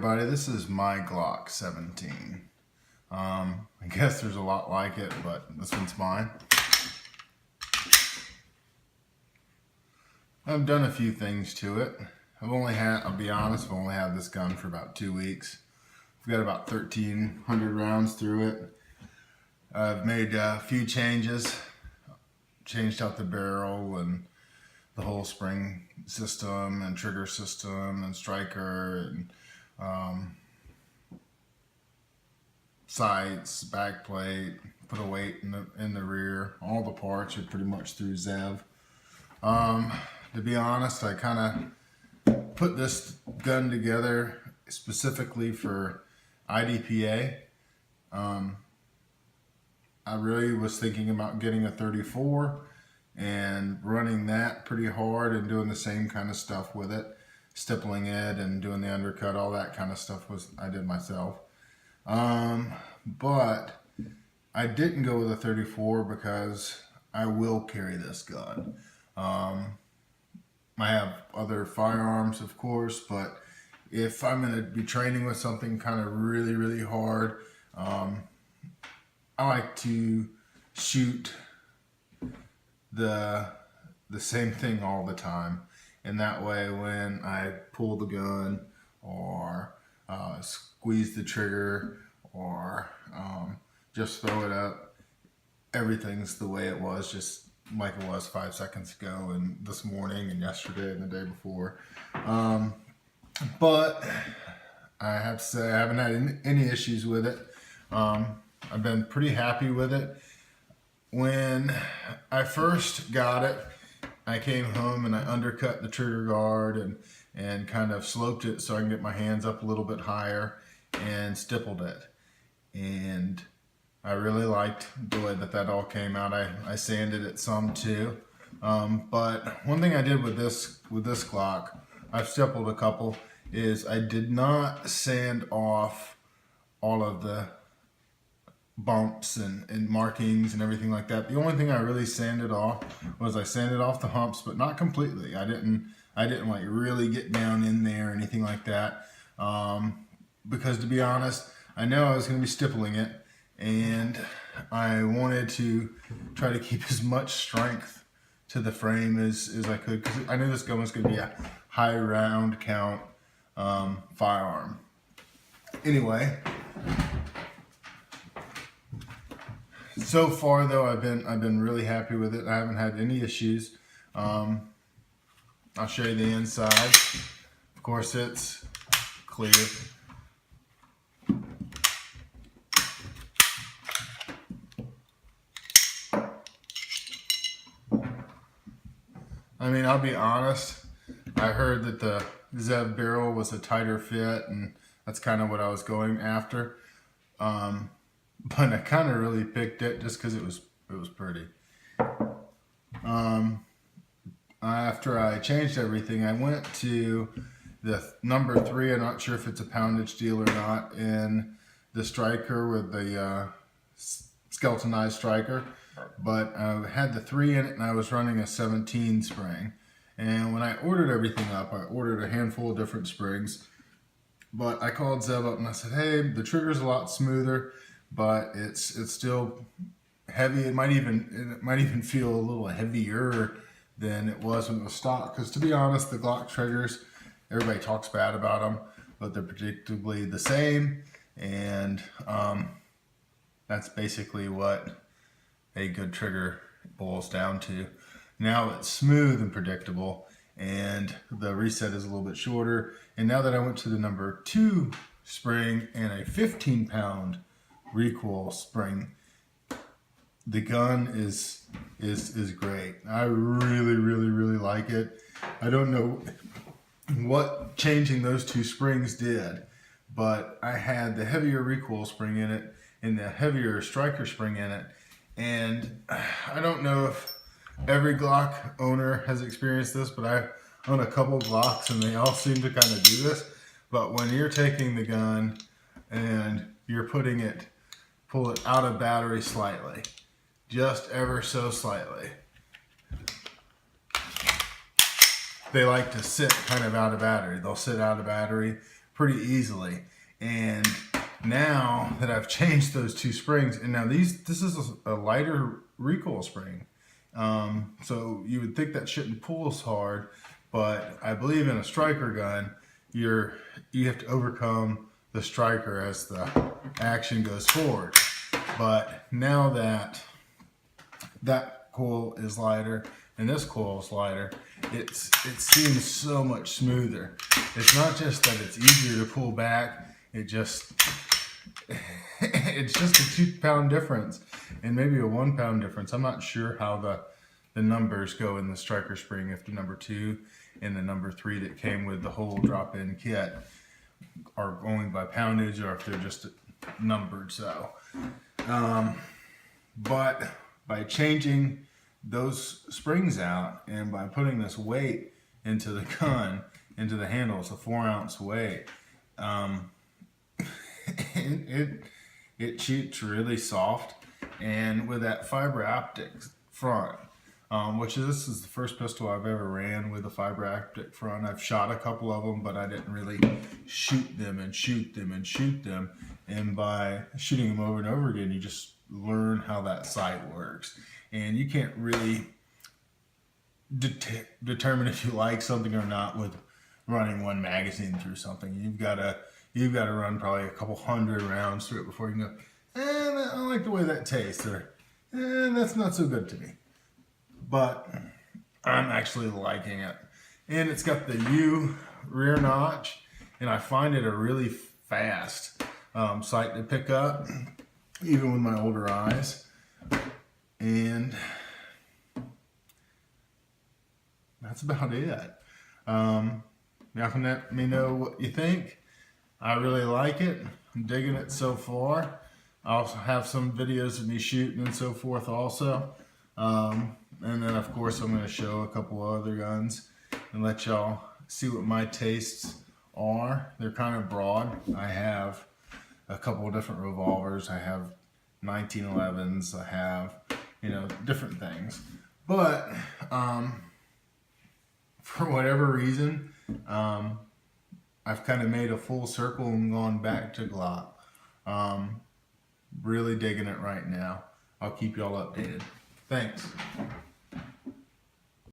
everybody, this is my Glock 17. I guess there's a lot like it, but this one's mine. I've done a few things to it. I'll be honest, I've only had this gun for about 2 weeks. I've got about 1,300 rounds through it. I've made a few changes. Changed out the barrel and the whole spring system and trigger system and striker and sights, back plate, put a weight in the rear. All the parts are pretty much through Zev. To be honest, I kind of put this gun together specifically for IDPA. I really was thinking about getting a 34 and running that pretty hard and doing the same kind of stuff with it, stippling it and doing the undercut, all that kind of stuff I did myself. But I didn't go with a 34 because I will carry this gun. I have other firearms, of course, but if I'm going to be training with something kind of really, really hard, I like to shoot the same thing all the time. And that way when I pull the gun or squeeze the trigger or just throw it up, everything's the way it was, just like it was 5 seconds ago and this morning and yesterday and the day before. But I have to say I haven't had any issues with it. I've been pretty happy with it. When I first got it, I came home and I undercut the trigger guard and kind of sloped it so I can get my hands up a little bit higher and stippled it. And I really liked the way that all came out. I sanded it some too. But one thing I did with this Glock, I've stippled a couple, is I did not sand off all of the bumps and markings and everything like that. The only thing I really sanded off was I sanded off the humps, but not completely. I didn't like really get down in there or anything like that. Because to be honest, I know I was going to be stippling it and I wanted to try to keep as much strength to the frame as I could, because I knew this gun was going to be a high round count firearm. Anyway, so far though, I've been really happy with it. I haven't had any issues. I'll show you the inside. Of course, it's clear. I mean, I'll be honest, I heard that the Zev barrel was a tighter fit, and that's kind of what I was going after. But I kind of really picked it just because it was pretty. After I changed everything, I went to the number 3. I'm not sure if it's a poundage deal or not, in the striker with the skeletonized striker. But I had the 3 in it and I was running a 17 spring. And when I ordered everything up, I ordered a handful of different springs. But I called Zev up and I said, hey, the trigger's a lot smoother, but it's still heavy. It might even feel a little heavier than it was when it was stock. Because to be honest, the Glock triggers, everybody talks bad about them, but they're predictably the same. And that's basically what a good trigger boils down to. Now it's smooth and predictable, and the reset is a little bit shorter. And now that I went to the number 2 spring and a 15-pound recoil spring, the gun is great. I really like it. I don't know what changing those 2 springs did, but I had the heavier recoil spring in it and the heavier striker spring in it. And I don't know if every Glock owner has experienced this, but I own a couple Glocks and they all seem to kind of do this. But when you're taking the gun and you're pull it out of battery slightly, just ever so slightly, they like to sit kind of out of battery. They'll sit out of battery pretty easily. And now that I've changed those two springs, and now this is a lighter recoil spring. So you would think that shouldn't pull as hard, but I believe in a striker gun, you have to overcome the striker as the action goes forward. But now that coil is lighter and this coil is lighter, it seems so much smoother. It's not just that it's easier to pull back, it's just a 2-pound difference and maybe a 1-pound difference. I'm not sure how the numbers go in the striker spring, if the number 2 and the number 3 that came with the whole drop-in kit are going by poundage or if they're just numbered. So but by changing those springs out and by putting this weight into the gun, into the handle, it's a 4-ounce weight, it shoots really soft. And with that fiber optic front, this is the first pistol I've ever ran with a fiber optic front. I've shot a couple of them, but I didn't really shoot them and shoot them and shoot them. And by shooting them over and over again, you just learn how that sight works. And you can't really determine if you like something or not with running one magazine through something. You've got to run probably a couple hundred rounds through it before you can go, I don't like the way that tastes, or that's not so good to me. But I'm actually liking it. And it's got the U rear notch, and I find it a really fast sight to pick up, even with my older eyes. And that's about it. Y'all can let me know what you think. I really like it. I'm digging it so far. I also have some videos of me shooting and so forth also. And then of course I'm going to show a couple of other guns and let y'all see what my tastes are. They're kind of broad. I have a couple of different revolvers. I have 1911s. I have, different things. But for whatever reason, I've kind of made a full circle and gone back to Glock. Really digging it right now. I'll keep y'all updated. Thanks.